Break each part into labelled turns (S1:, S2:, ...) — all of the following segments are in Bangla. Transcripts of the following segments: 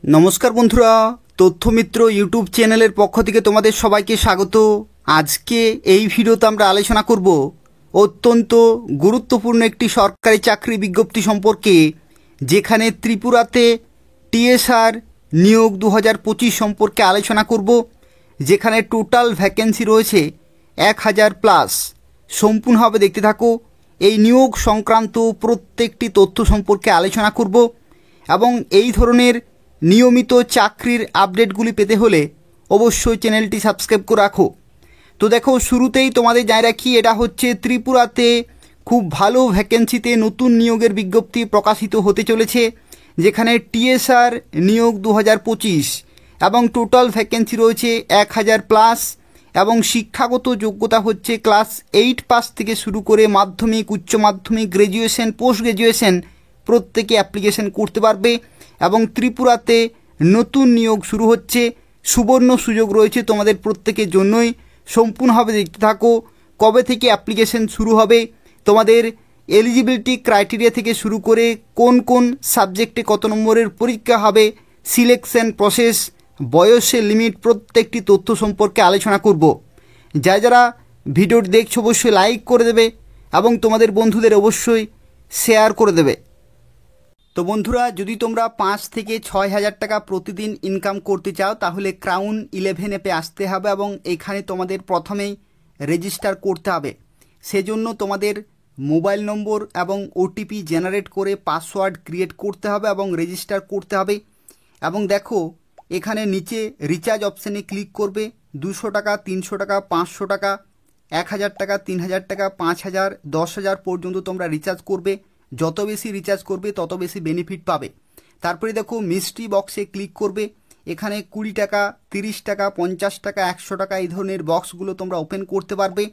S1: नमस्कार बंधुरा तथ्यमित्र यूट्यूब चैनल पक्ष থেকে তোমাদের সবাইকে স্বাগত। আজকে এই ভিডিওতে আমরা আলোচনা করব অত্যন্ত গুরুত্বপূর্ণ একটি সরকারি চাকরি বিজ্ঞপ্তি সম্পর্কে, যেখানে ত্রিপুরাতে টিএসআর নিয়োগ 2025 সম্পর্কে আলোচনা করব, যেখানে টোটাল ভ্যাকেন্সি রয়েছে 1000 প্লাস। সম্পূর্ণভাবে দেখতে থাকো। এই নিয়োগ সংক্রান্ত প্রত্যেকটি তথ্য সম্পর্কে আলোচনা করব এবং এই ধরনের নিয়মিত চাকরির আপডেটগুলি পেতে হলে অবশ্যই চ্যানেলটি সাবস্ক্রাইব করে রাখো। তো দেখো, শুরুতেই তোমাদের জানিয়ে রাখি, এটা হচ্ছে ত্রিপুরাতে খুব ভালো ভ্যাকেন্সিতে নতুন নিয়োগের বিজ্ঞপ্তি প্রকাশিত হতে চলেছে, যেখানে টিএসআর নিয়োগ 2025 এবং টোটাল ভ্যাকেন্সি রয়েছে 1000 প্লাস এবং শিক্ষাগত যোগ্যতা হচ্ছে ক্লাস 8 পাস থেকে শুরু করে মাধ্যমিক, উচ্চ মাধ্যমিক, গ্র্যাজুয়েশন, পোস্ট গ্র্যাজুয়েশন প্রত্যেকে অ্যাপ্লিকেশন করতে পারবে এবং ত্রিপুরাতে নতুন নিয়োগ শুরু হচ্ছে। সুবর্ণ সুযোগ রয়েছে তোমাদের প্রত্যেকের জন্যই। সম্পূর্ণভাবে দেখতে থাকো। কবে থেকে অ্যাপ্লিকেশন শুরু হবে, তোমাদের এলিজিবিলিটি ক্রাইটেরিয়া থেকে শুরু করে কোন কোন সাবজেক্টে কত নম্বরের পরীক্ষা হবে, সিলেকশন প্রসেস, বয়সের লিমিট, প্রত্যেকটি তথ্য সম্পর্কে আলোচনা করব। যারা ভিডিওটি দেখছো অবশ্যই লাইক করে দেবে এবং তোমাদের বন্ধুদের অবশ্যই শেয়ার করে দেবে। তো বন্ধুরা, যদি তোমরা 5 থেকে 6000 টাকা প্রতিদিন ইনকাম করতে চাও তাহলে ক্রাউন 11 অ্যাপে আসতে হবে এবং এখানে তোমাদের প্রথমেই রেজিস্টার করতে হবে। সেজন্য তোমাদের মোবাইল নম্বর এবং ওটিপি জেনারেট করে পাসওয়ার্ড ক্রিয়েট করতে হবে এবং রেজিস্টার করতে হবে। এবং দেখো, এখানে নিচে রিচার্জ অপশানে ক্লিক করবে। 200 টাকা, 300 টাকা, 500 টাকা, 1000 টাকা, 3000 টাকা, 5000, 10,000 পর্যন্ত তোমরা রিচার্জ করবে। যত বেশি রিচার্জ করবে তত বেশি বেনিফিট পাবে। তারপরে দেখো, মিস্ট্রি বক্সে ক্লিক করবে। এখানে 20 টাকা, 30 টাকা, 50 টাকা, 100 টাকা এই ধরনের বক্সগুলো তোমরা ওপেন করতে পারবে।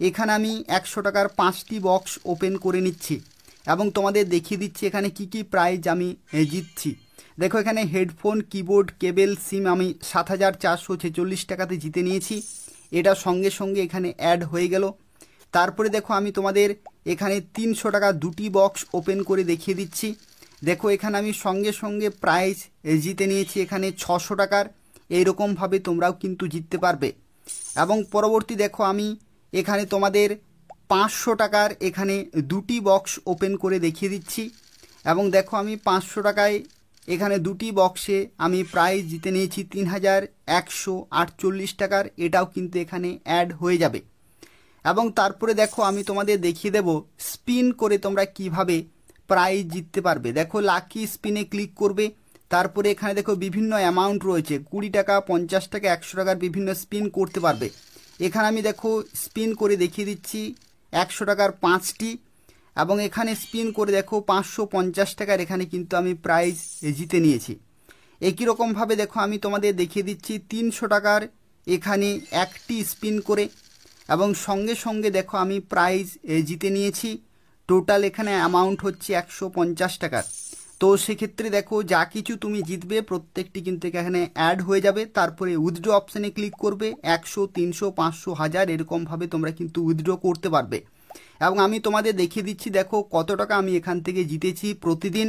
S1: এখানে আমি 100 টাকার 5টি বক্স ওপেন করে নিচ্ছি এবং তোমাদের দেখিয়ে দিচ্ছি এখানে কি কি প্রাইজ আমি জিতছি। দেখো, এখানে হেডফোন, কিবোর্ড, কেবেল, সিম আমি 7446 টাকাতে জিতে নিয়েছি। এটা সঙ্গে সঙ্গে এখানে অ্যাড হয়ে গেল। তারপরে দেখো, আমি তোমাদের এখানে 300 টাকা 2টি বক্স ওপেন করে দেখিয়ে দিচ্ছি। দেখো, এখানে আমি সঙ্গে সঙ্গে প্রাইজ জিতে নিয়েছি এখানে 600 টাকার। এইরকমভাবে তোমরাও কিন্তু জিততে পারবে। এবং পরবর্তী দেখো, আমি এখানে তোমাদের 500 টাকার এখানে 2টি বক্স ওপেন করে দেখিয়ে দিচ্ছি এবং দেখো, আমি 500 টাকায় এখানে 2টি বক্সে আমি প্রাইজ জিতে নিয়েছি 3148 টাকার। এটাও কিন্তু এখানে অ্যাড হয়ে যাবে। এবং তারপরে দেখো, আমি তোমাদের দেখিয়ে দেব স্পিন করে তোমরা কিভাবে প্রাইজ জিততে পারবে। দেখো, লাকি স্পিনে ক্লিক করবে। তারপরে এখানে দেখো বিভিন্ন অ্যামাউন্ট রয়েছে, 20 টাকা, 50 টাকা, 100 টাকার বিভিন্ন স্পিন করতে পারবে। এখানে আমি দেখো স্পিন করে দেখিয়ে দিচ্ছি 100 টাকার 5টি এবং এখানে স্পিন করে দেখো 550 টাকার এখানে কিন্তু আমি প্রাইজ জিতে নিয়েছি। একই রকমভাবে দেখো, আমি তোমাদের দেখিয়ে দিচ্ছি 300 টাকার এখানে 1টি স্পিন করে এবং সঙ্গে সঙ্গে দেখো আমি প্রাইজ জিতে নিয়েছি। টোটাল এখানে অ্যামাউন্ট হচ্ছে 150 টাকার। তো সেক্ষেত্রে দেখো, যা কিছু তুমি জিতবে প্রত্যেকটি কিন্তু এখানে অ্যাড হয়ে যাবে। তারপরে উইথড্র অপশানে ক্লিক করবে। 100, 300, 500, 1000 এরকমভাবে তোমরা কিন্তু উইথড্র করতে পারবে। এবং আমি তোমাদের দেখিয়ে দিচ্ছি দেখো কত টাকা আমি এখান থেকে জিতেছি প্রতিদিন।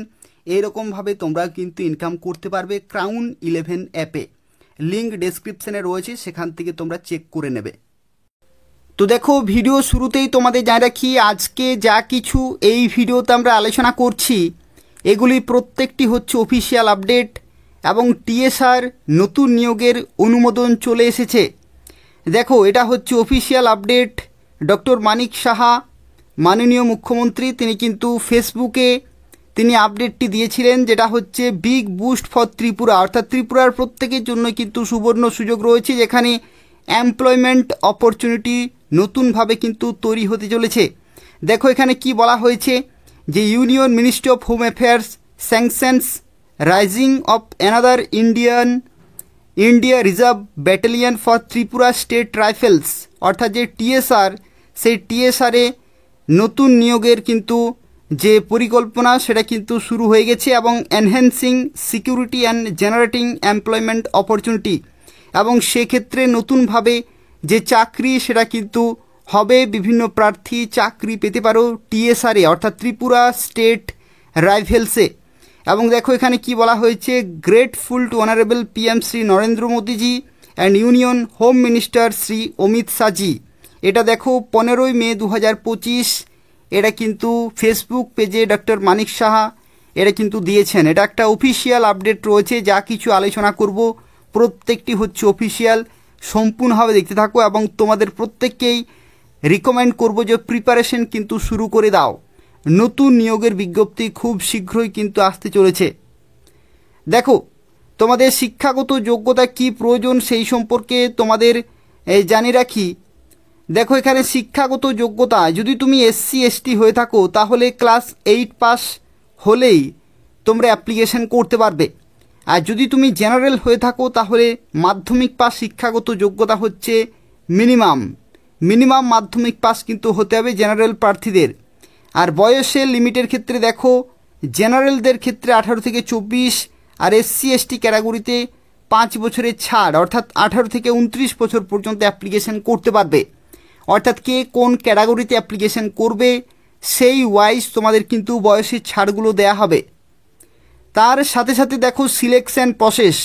S1: এরকমভাবে তোমরা কিন্তু ইনকাম করতে পারবে ক্রাউন 11 অ্যাপে। লিঙ্ক ডেসক্রিপশানে রয়েছে, সেখান থেকে তোমরা চেক করে নেবে। তো দেখো, ভিডিও শুরুতেই তোমাদের জানিয়ে রাখি, আজকে যা কিছু এই ভিডিওতে আমরা আলোচনা করছি এগুলি প্রত্যেকটি হচ্ছে অফিসিয়াল আপডেট এবং টিএসআর নতুন নিয়োগের অনুমোদন চলে এসেছে। দেখো, এটা হচ্ছে official update. Doctor Manik Saha, মাননীয় মুখ্যমন্ত্রী, তিনি কিন্তু ফেসবুকে তিনি আপডেটটি দিয়েছিলেন, যেটা হচ্ছে বিগ বুস্ট ফর ত্রিপুরা, অর্থাৎ ত্রিপুরার প্রত্যেকের জন্য কিন্তু সুবর্ণ সুযোগ রয়েছে, যেখানে এমপ্লয়মেন্ট অপরচুনিটি নতুনভাবে কিন্তু তৈরি হতে চলেছে। দেখো, এখানে কি বলা হয়েছে যে union ministry of home affairs sanctions rising of another India reserve battalion for Tripura state rifles, অর্থাৎ যে টিএসআর, সেই টিএসআরে নতুন নিয়োগের কিন্তু যে পরিকল্পনা সেটা কিন্তু শুরু হয়ে গেছে এবং enhancing security and generating employment opportunity, এবং সেক্ষেত্রে নতুনভাবে যে চাকরি সেটা কিন্তু হবে, বিভিন্ন প্রার্থী চাকরি পেতে পারো টিএসআরে, অর্থাৎ ত্রিপুরা স্টেট রাইফেলসে। এবং দেখো এখানে কি বলা হয়েছে, grateful to honourable PM Shri Narendra Modiji and union home minister Shri Amit Shahji. এটা দেখো 15ই মে 2025, এটা কিন্তু ফেসবুক পেজে ডক্টর মানিক সাহা এটা কিন্তু দিয়েছেন। এটা একটা অফিসিয়াল আপডেট রয়েছে, যা কিছু আলোচনা করব প্রত্যেকটি হচ্ছে অফিসিয়াল, সম্পূর্ণভাবে দেখতে থাকো এবং তোমাদের প্রত্যেককেই রিকমেন্ড করব যে প্রিপারেশন কিন্তু শুরু করে দাও। নতুন নিয়োগের বিজ্ঞপ্তি খুব শীঘ্রই কিন্তু আসতে চলেছে। দেখো তোমাদের শিক্ষাগত যোগ্যতা কি প্রয়োজন সেই সম্পর্কে তোমাদের জানিয়ে রাখি। দেখো এখানে শিক্ষাগত যোগ্যতা, যদি তুমি SC ST হয়ে থাকো তাহলে ক্লাস 8 পাস হলেই তোমরা অ্যাপ্লিকেশন করতে পারবে। আর যদি তুমি জেনারেল হয়ে থাকো তাহলে মাধ্যমিক পাস শিক্ষাগত যোগ্যতা হচ্ছে মিনিমাম মাধ্যমিক পাস কিন্তু হতে হবে জেনারেল প্রার্থীদের। আর বয়সের লিমিটের ক্ষেত্রে দেখো জেনারেলদের ক্ষেত্রে 18 থেকে 24, আর SC ST ক্যাটাগরিতে 5 বছরের ছাড়, অর্থাৎ 18 থেকে 29 বছর পর্যন্ত অ্যাপ্লিকেশন করতে পারবে। অর্থাৎ কে কোন ক্যাটাগরিতে অ্যাপ্লিকেশন করবে সেই ওয়াইজ তোমাদের কিন্তু বয়সের ছাড়গুলো দেয়া হবে। তার সাথে সাথে দেখো সিলেকশন প্রসেস,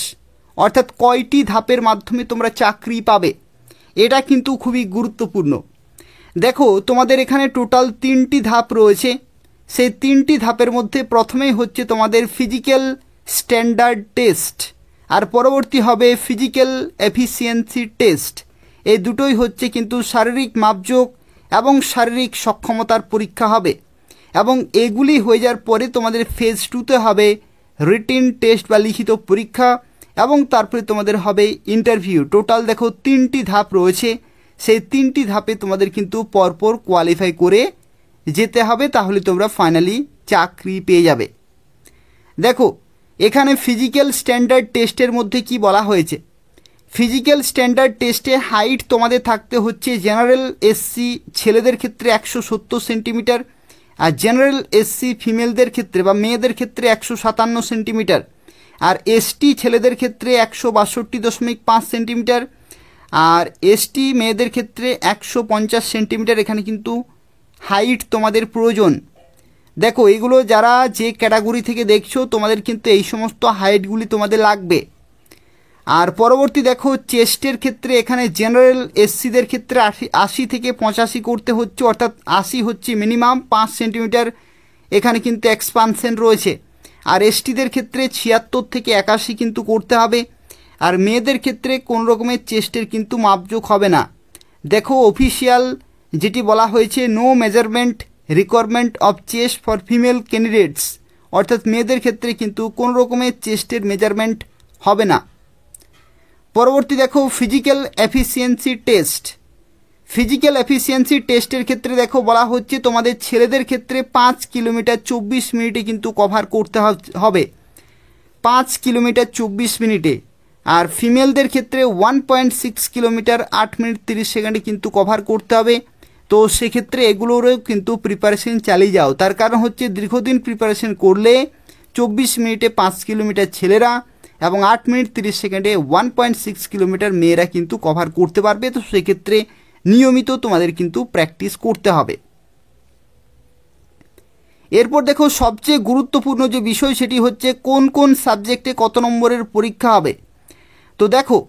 S1: অর্থাৎ কয়টি ধাপের মাধ্যমে তোমরা চাকরি পাবে, এটা কিন্তু খুবই গুরুত্বপূর্ণ। দেখো তোমাদের এখানে টোটাল 3টি ধাপ রয়েছে। সেই 3টি ধাপের মধ্যে প্রথমেই হচ্ছে তোমাদের ফিজিক্যাল স্ট্যান্ডার্ড টেস্ট, আর পরবর্তী হবে ফিজিক্যাল এফিসিয়েন্সি টেস্ট। এই দুটোই হচ্ছে কিন্তু শারীরিক মাপযোগ এবং শারীরিক সক্ষমতার পরীক্ষা হবে, এবং এগুলি হয়ে যাওয়ার পরে তোমাদের ফেজ 2তে হবে রিটিন টেস্ট বা লিখিত পরীক্ষা, এবং তারপরে তোমাদের হবে ইন্টারভিউ। টোটাল দেখো 3টি ধাপ রয়েছে। সেই 3টি ধাপে তোমাদের কিন্তু পরপর কোয়ালিফাই করে যেতে হবে, তাহলে তোমরা ফাইনালি চাকরি পেয়ে যাবে। দেখো এখানে ফিজিক্যাল স্ট্যান্ডার্ড টেস্টের মধ্যে কি বলা হয়েছে, ফিজিক্যাল স্ট্যান্ডার্ড টেস্টে হাইট তোমাদের থাকতে হচ্ছে জেনারেল SC ছেলেদের ক্ষেত্রে 170 সেন্টিমিটার, আর জেনারেল SC ফিমেলদের ক্ষেত্রে বা মেয়েদের ক্ষেত্রে 157 সেন্টিমিটার, আর ST ছেলেদের ক্ষেত্রে 162.5 সেন্টিমিটার, আর ST মেয়েদের ক্ষেত্রে 150 সেন্টিমিটার। এখানে কিন্তু হাইট তোমাদের প্রয়োজন। দেখো এগুলো যারা যে ক্যাটাগরি থেকে দেখছো তোমাদের কিন্তু এই সমস্ত হাইটগুলি তোমাদের লাগবে। আর পরবর্তী দেখো চেস্টের ক্ষেত্রে এখানে জেনারেল SCদের ক্ষেত্রে 80 থেকে 85 করতে হচ্ছে, অর্থাৎ 80 হচ্ছে মিনিমাম, 5 সেন্টিমিটার এখানে কিন্তু এক্সপানশন রয়েছে। আর STদের ক্ষেত্রে 76 থেকে 81 কিন্তু করতে হবে। আর মেয়েদের ক্ষেত্রে কোনো রকমের চেস্টের কিন্তু মাপযোগ হবে না। দেখো অফিসিয়াল যেটি বলা হয়েছে, no measurement requirement of chest for female candidates, অর্থাৎ মেয়েদের ক্ষেত্রে কিন্তু কোনো রকমের চেস্টের মেজারমেন্ট হবে না। পরবর্তী দেখো physical efficiency test. Physical efficiency টেস্টের ক্ষেত্রে দেখো বলা হচ্ছে তোমাদের ছেলেদের ক্ষেত্রে 5 কিলোমিটার 24 মিনিটে কিন্তু কভার করতে হবে, 5 কিলোমিটার 24 মিনিটে। আর ফিমেলদের ক্ষেত্রে 1.6 কিলোমিটার 8 মিনিট 30 সেকেন্ডে কিন্তু কভার করতে হবে। তো সেক্ষেত্রে এগুলোরও কিন্তু প্রিপারেশন চালিয়ে যাও, তার কারণ হচ্ছে দীর্ঘদিন প্রিপারেশন করলে 24 মিনিটে 5 কিলোমিটার ছেলেরা এবং 8 মিনিট 30 সেকেন্ডে 1.6 কিলোমিটার মেয়েরা কিন্তু কভার করতে পারবে। তো সেক্ষেত্রে নিয়মিত তোমাদের কিন্তু প্র্যাকটিস করতে হবে। এরপর দেখো সবচেয়ে গুরুত্বপূর্ণ যে বিষয় সেটি হচ্ছে কোন কোন সাবজেক্টে কত নম্বরের পরীক্ষা হবে। তো দেখো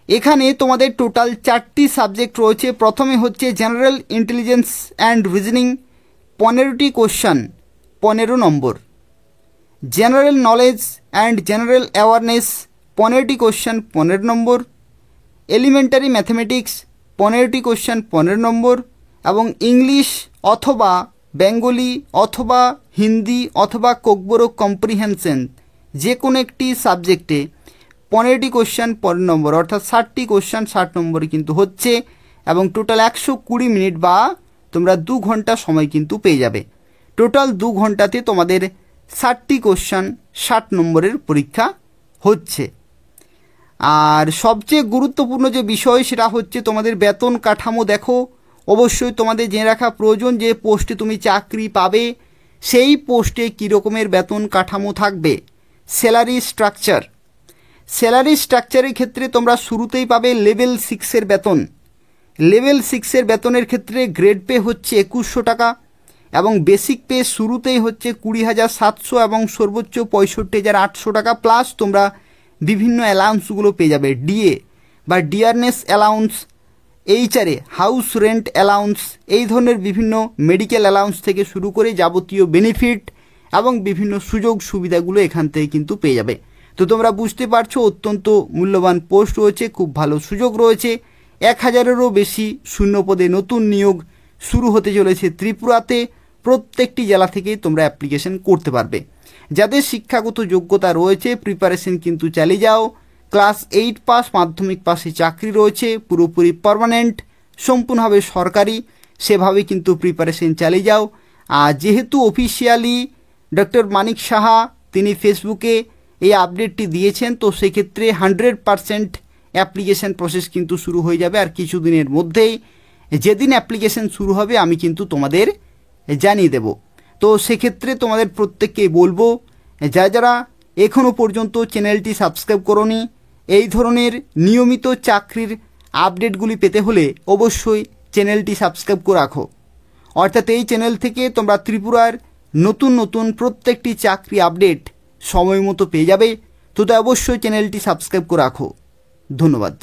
S1: এখানে তোমাদের টোটাল 4টি সাবজেক্ট রয়েছে। প্রথমে হচ্ছে জেনারেল ইন্টেলিজেন্স অ্যান্ড রিজনিং, 15টি কোশ্চান 15 নম্বর। General knowledge and general awareness, 15টি কোশ্চান 15 নম্বর। এলিমেন্টারি ম্যাথমেটিক্স, 15টি কোশ্চান 15 নম্বর। এবং ইংলিশ অথবা বেঙ্গলি অথবা হিন্দি অথবা কোকবরক কম্প্রিহেনশন, যে কোনো একটি সাবজেক্টে 15টি কোশ্চান 15 নম্বর, অর্থাৎ 60টি কোশ্চান 60 নম্বরে কিন্তু হচ্ছে, এবং টোটাল 120 মিনিট বা তোমরা 2 ঘন্টা সময় কিন্তু পেয়ে যাবে। টোটাল 2 ঘন্টাতে তোমাদের 60টি কোশ্চান 60 নম্বরের পরীক্ষা হচ্ছে। আর সবচেয়ে গুরুত্বপূর্ণ যে বিষয় সেটা হচ্ছে তোমাদের বেতন কাঠামো। দেখো অবশ্যই তোমাদের জেনে রাখা প্রয়োজন যে পোস্টে তুমি চাকরি পাবে সেই পোস্টে কী রকমের বেতন কাঠামো থাকবে। স্যালারি স্ট্রাকচার, স্যালারি স্ট্রাকচারের ক্ষেত্রে তোমরা শুরুতেই পাবে লেভেল 6-এর বেতন। লেভেল 6-এর বেতনের ক্ষেত্রে গ্রেড পে হচ্ছে 2100 টাকা, এবং বেসিক পে শুরুতেই হচ্ছে 20,700 এবং সর্বোচ্চ 65,800 টাকা, প্লাস তোমরা বিভিন্ন অ্যালাউন্সগুলো পেয়ে যাবে, ডিএ বা dearness allowance, HRA house rent allowance, এই ধরনের বিভিন্ন মেডিকেল অ্যালাউন্স থেকে শুরু করে যাবতীয় বেনিফিট এবং বিভিন্ন সুযোগ সুবিধাগুলো এখান থেকে কিন্তু পেয়ে যাবে। তো তোমরা বুঝতে পারছো অত্যন্ত মূল্যবান পোস্ট রয়েছে, খুব ভালো সুযোগ রয়েছে। 1,000-এরও বেশি শূন্য পদে নতুন নিয়োগ শুরু হতে চলেছে ত্রিপুরাতে। প্রত্যেকটি জেলা থেকেই তোমরা অ্যাপ্লিকেশন করতে পারবে। যাদের শিক্ষাগত যোগ্যতা রয়েছে প্রিপারেশন কিন্তু চালিয়ে যাও। ক্লাস 8 পাস, মাধ্যমিক পাশে চাকরি রয়েছে, পুরোপুরি পার্মানেন্ট, সম্পূর্ণভাবে সরকারি, সেভাবে কিন্তু প্রিপারেশন চালিয়ে যাও। আর যেহেতু অফিসিয়ালি ডক্টর মানিক সাহা তিনি ফেসবুকে এই আপডেটটি দিয়েছেন, তো সেক্ষেত্রে 100% অ্যাপ্লিকেশন প্রসেস কিন্তু শুরু হয়ে যাবে আর কিছুদিনের মধ্যেই। যেদিন অ্যাপ্লিকেশন শুরু হবে আমি কিন্তু তোমাদের জানিয়ে দেব। তো সেক্ষেত্রে তোমাদের প্রত্যেককেই বলবো, যারা এখনও পর্যন্ত চ্যানেলটি সাবস্ক্রাইব করোনি, এই ধরনের নিয়মিত চাকরির আপডেটগুলি পেতে হলে অবশ্যই চ্যানেলটি সাবস্ক্রাইব করে রাখো। অর্থাৎ এই চ্যানেল থেকে তোমরা ত্রিপুরার নতুন নতুন প্রত্যেকটি চাকরি আপডেট সময় মতো পেয়ে যাবে। তো অবশ্যই চ্যানেলটি সাবস্ক্রাইব করে রাখো। ধন্যবাদ।